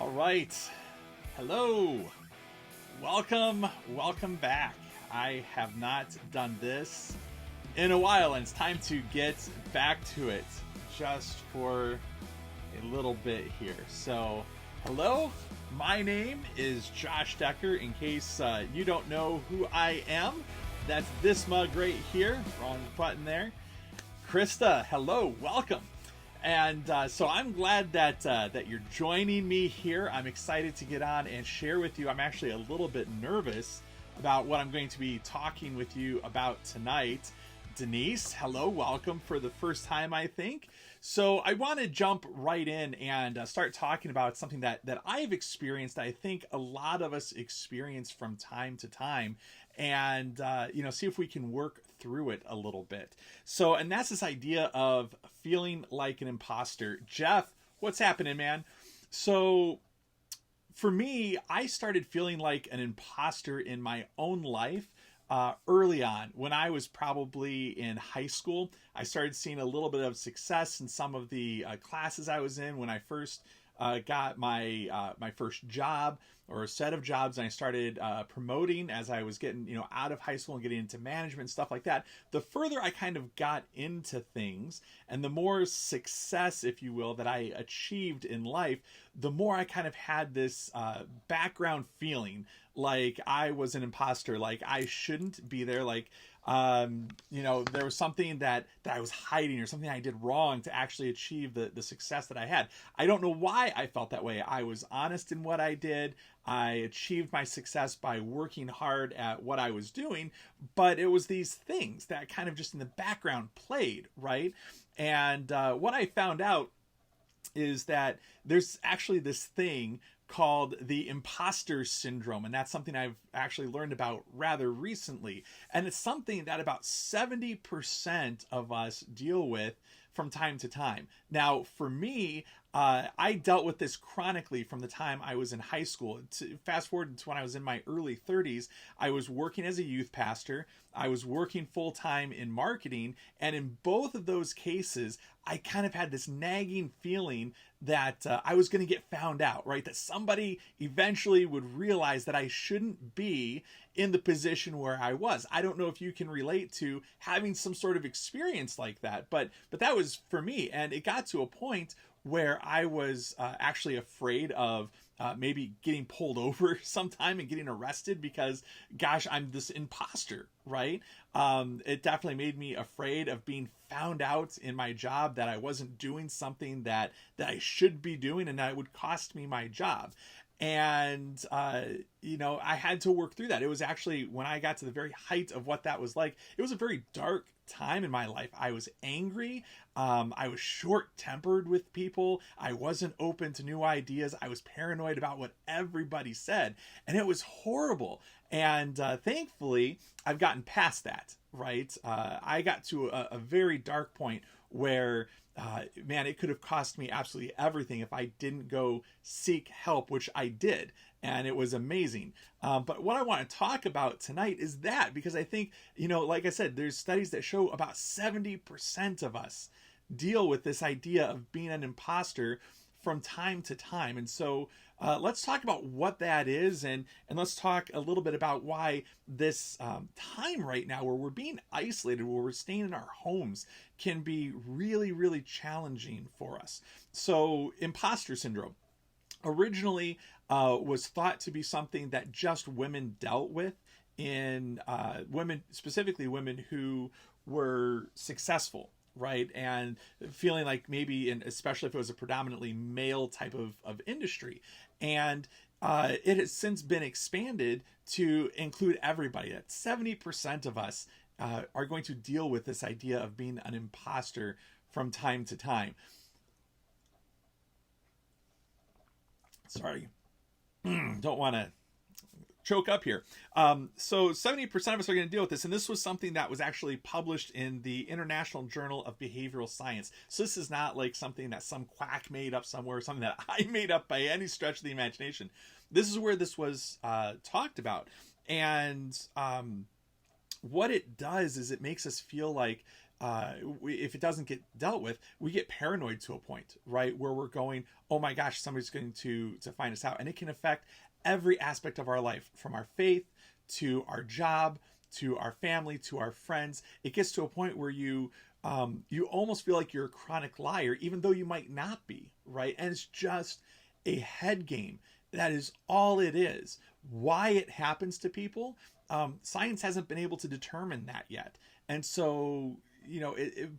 All right. Hello. Welcome back. I have not done this in a while, and it's time to get back to it just for a little bit here. So, hello. My name is Josh Decker. In case you don't know who I am, that's this mug right here. Wrong button there. Krista, hello. Welcome. And so I'm glad that you're joining me here. I'm excited to get on and share with you. I'm actually a little bit nervous about what I'm going to be talking with you about tonight. Denise, hello, welcome for the first time, I think. So I want to jump right in and start talking about something that I've experienced. I think a lot of us experience from time to time, and see if we can work through it a little bit. So, and that's this idea of feeling like an imposter. Jeff, what's happening, man? So for me, I started feeling like an imposter in my own life early on. When I was probably in high school, I started seeing a little bit of success in some of the classes I was in when I first got my first job, or a set of jobs, and I started promoting as I was getting out of high school and getting into management and stuff like that. The further I kind of got into things, and the more success, if you will, that I achieved in life, the more I kind of had this background feeling like I was an imposter, like I shouldn't be there, like there was something that I was hiding, or something I did wrong to actually achieve the success that I had. I don't know why I felt that way. I was honest in what I did. I achieved my success by working hard at what I was doing, but it was these things that kind of just in the background played, right? And what I found out is that there's actually this thing called the Imposter Syndrome, and that's something I've actually learned about rather recently, and it's something that about 70% of us deal with from time to time. Now, for me, I dealt with this chronically from the time I was in high school. Fast forward to when I was in my early 30s, I was working as a youth pastor. I was working full-time in marketing, and in both of those cases, I kind of had this nagging feeling that I was going to get found out, right? That somebody eventually would realize that I shouldn't be in the position where I was. I don't know if you can relate to having some sort of experience like that, but that was for me, and it got to a point where I was actually afraid of maybe getting pulled over sometime and getting arrested because, gosh, I'm this imposter, right? It definitely made me afraid of being found out in my job, that I wasn't doing something that I should be doing, and that it would cost me my job. And, I had to work through that. It was actually, when I got to the very height of what that was like, it was a very dark time in my life. I was angry. I was short-tempered with people. I wasn't open to new ideas. I was paranoid about what everybody said, and it was horrible. And thankfully, I've gotten past that, right? I got to a very dark point where it could have cost me absolutely everything if I didn't go seek help, which I did. And it was amazing. But what I want to talk about tonight is that, because I think, like I said, there's studies that show about 70% of us deal with this idea of being an imposter from time to time. And so let's talk about what that is, and let's talk a little bit about why this time right now where we're being isolated, where we're staying in our homes, can be really, really challenging for us. So imposter syndrome originally was thought to be something that just women dealt with, in specifically women who were successful, right? And feeling like maybe, and especially if it was a predominantly male type of industry. And it has since been expanded to include everybody. That 70% of us are going to deal with this idea of being an imposter from time to time. Sorry, don't want to choke up here. So 70% of us are going to deal with this. And this was something that was actually published in the International Journal of Behavioral Science. So this is not like something that some quack made up somewhere, something that I made up by any stretch of the imagination. This is where this was talked about. And what it does is it makes us feel like if it doesn't get dealt with, we get paranoid to a point, right, where we're going, oh my gosh, somebody's going to find us out. And it can affect every aspect of our life, from our faith to our job to our family to our friends. It gets to a point where you almost feel like you're a chronic liar, even though you might not be, right? And it's just a head game. That is all it is. Why it happens to people, science hasn't been able to determine that yet. And so,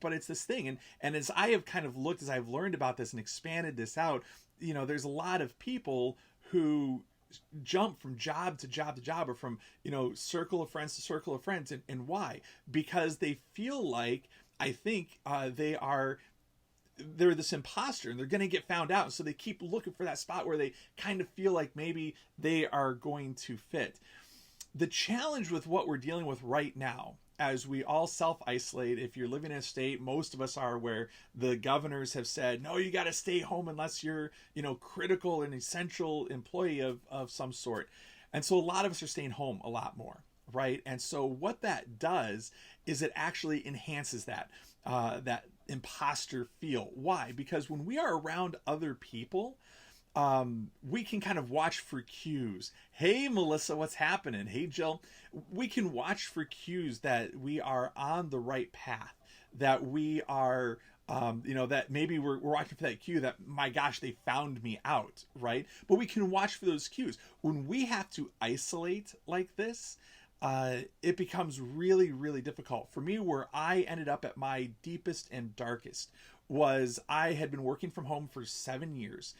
but it's this thing. And as I have kind of looked, as I've learned about this and expanded this out, there's a lot of people who jump from job to job to job, or from, circle of friends to circle of friends. And why? Because they feel like, I think, they're this imposter and they're going to get found out. So they keep looking for that spot where they kind of feel like maybe they are going to fit. The challenge with what we're dealing with right now, as we all self-isolate, if you're living in a state, most of us are, where the governors have said, no, you got to stay home unless you're, critical and essential employee of some sort. And so a lot of us are staying home a lot more, right? And so what that does is it actually enhances that imposter feel. Why? Because when we are around other people, we can kind of watch for cues. Hey, Melissa, what's happening? Hey, Jill. We can watch for cues that we are on the right path, that we are, that maybe we're watching for that cue that, my gosh, they found me out, right? But we can watch for those cues. When we have to isolate like this, it becomes really, really difficult. For me, where I ended up at my deepest and darkest was, I had been working from home for 7 years,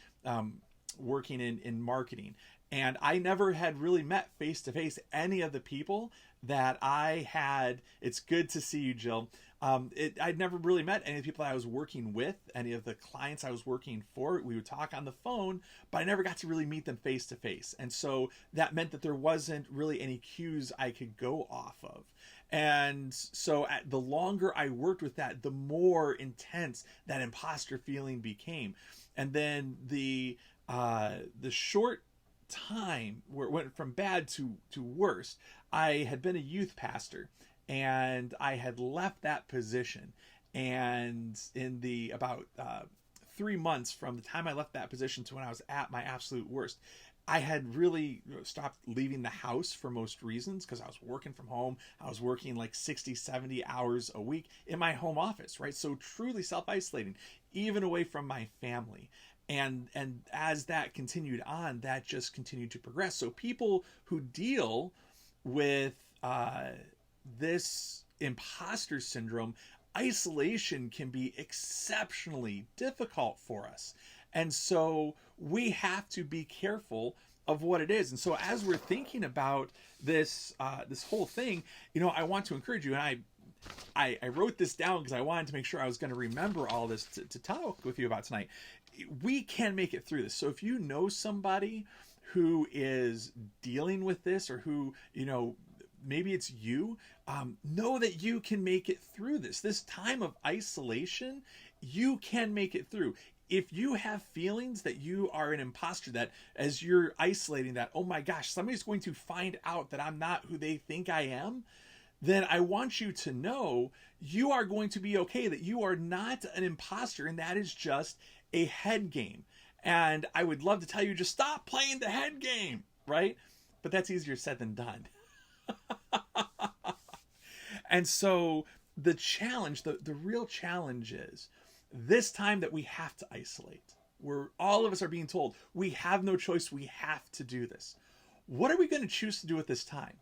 working in marketing. And I never had really met face-to-face any of the people that I had. It's good to see you, Jill. I'd never really met any of the people that I was working with, any of the clients I was working for. We would talk on the phone, but I never got to really meet them face to face. And so that meant that there wasn't really any cues I could go off of. And so the longer I worked with that, the more intense that imposter feeling became. And then the short time where it went from bad to worse, I had been a youth pastor, and I had left that position. And in the about 3 months from the time I left that position to when I was at my absolute worst, I had really stopped leaving the house for most reasons, because I was working from home. I was working like 60, 70 hours a week in my home office, right? So truly self-isolating, even away from my family. And as that continued on, that just continued to progress. So people who deal with this imposter syndrome, isolation can be exceptionally difficult for us. And so we have to be careful of what it is. And so as we're thinking about this whole thing, I want to encourage you, and I wrote this down because I wanted to make sure I was going to remember all this to talk with you about tonight. We can make it through this. So if you know somebody who is dealing with this, or who, maybe it's you, know that you can make it through this time of isolation. You can make it through. If you have feelings that you are an imposter, that as you're isolating, that, oh my gosh, somebody's going to find out that I'm not who they think I am, then I want you to know you are going to be okay, that you are not an imposter, and that is just a head game. And I would love to tell you, just stop playing the head game, right? But that's easier said than done. And so the challenge, the real challenge is this time that we have to isolate, where all of us are being told we have no choice, we have to do this. What are we going to choose to do at this time?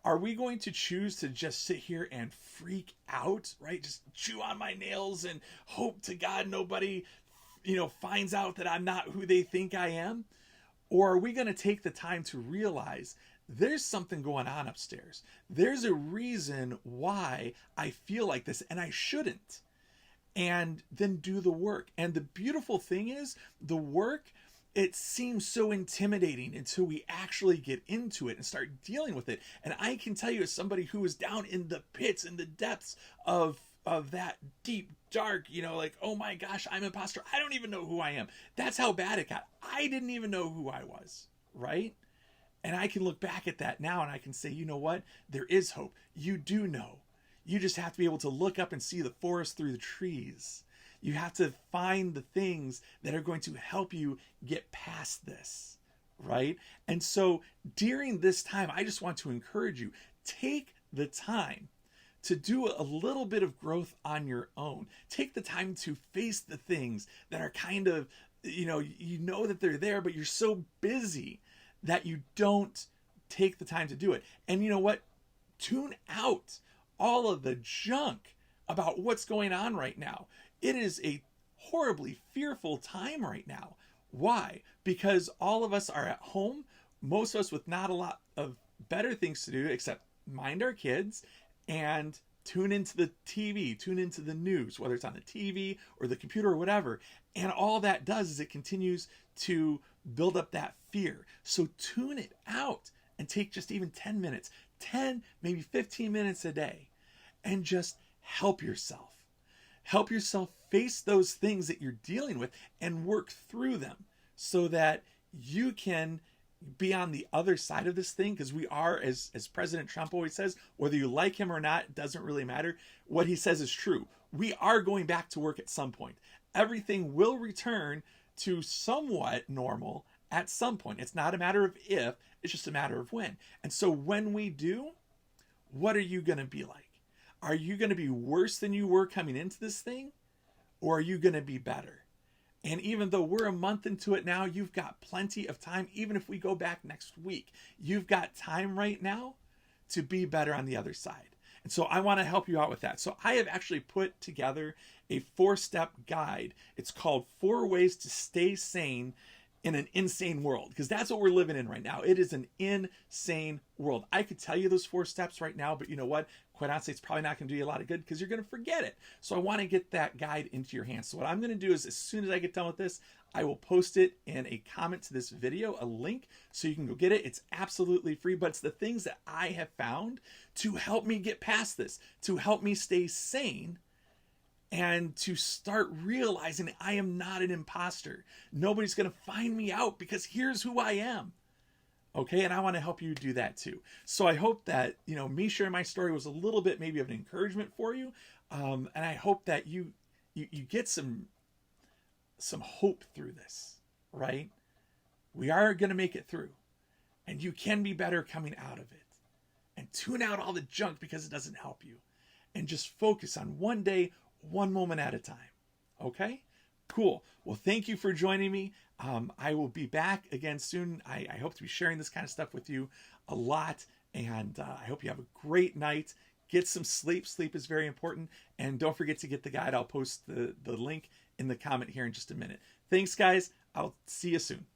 Are we going to choose to just sit here and freak out, right? Just chew on my nails and hope to God nobody, finds out that I'm not who they think I am? Or are we going to take the time to realize there's something going on upstairs? There's a reason why I feel like this, and I shouldn't. And then do the work. And the beautiful thing is, the work, it seems so intimidating until we actually get into it and start dealing with it. And I can tell you, as somebody who is down in the pits, in the depths of that deep, dark, like, oh my gosh, I'm an imposter, I don't even know who I am. That's how bad it got. I didn't even know who I was, right? And I can look back at that now and I can say, you know what? There is hope. You do know. You just have to be able to look up and see the forest through the trees. You have to find the things that are going to help you get past this, right? And so during this time, I just want to encourage you, take the time to do a little bit of growth on your own. Take the time to face the things that are kind of, you know that they're there, but you're so busy that you don't take the time to do it. And you know what? Tune out all of the junk about what's going on right now. It is a horribly fearful time right now. Why? Because all of us are at home, most of us with not a lot of better things to do except mind our kids and tune into the TV, tune into the news, whether it's on the TV or the computer or whatever. And all that does is it continues to build up that fear. So tune it out and take just even 10 minutes, 10, maybe 15 minutes a day, and just help yourself. Help yourself face those things that you're dealing with and work through them so that you can be on the other side of this thing, because we are, as President Trump always says, whether you like him or not, it doesn't really matter. What he says is true. We are going back to work at some point. Everything will return to somewhat normal at some point. It's not a matter of if, it's just a matter of when. And so when we do, what are you going to be like? Are you going to be worse than you were coming into this thing? Or are you going to be better? And even though we're a month into it now, you've got plenty of time. Even if we go back next week, you've got time right now to be better on the other side. And so I want to help you out with that. So I have actually put together a 4-step guide. It's called 4 Ways to Stay Sane in an Insane World, because that's what we're living in right now. It is an insane world. I could tell you those 4 steps right now, but you know what? Quite honestly, it's probably not going to do you a lot of good because you're going to forget it. So I want to get that guide into your hands. So what I'm going to do is, as soon as I get done with this, I will post it in a comment to this video, a link, so you can go get it. It's absolutely free, but it's the things that I have found to help me get past this, to help me stay sane, and to start realizing I am not an imposter. Nobody's going to find me out because here's who I am. Okay, and I want to help you do that too. So I hope that, me sharing my story was a little bit maybe of an encouragement for you. And I hope that you get some hope through this, right? We are going to make it through. And you can be better coming out of it. And tune out all the junk because it doesn't help you. And just focus on one day, one moment at a time. Okay? Cool. Well, thank you for joining me. I will be back again soon. I hope to be sharing this kind of stuff with you a lot. And I hope you have a great night. Get some sleep. Sleep is very important. And don't forget to get the guide. I'll post the link in the comment here in just a minute. Thanks, guys. I'll see you soon.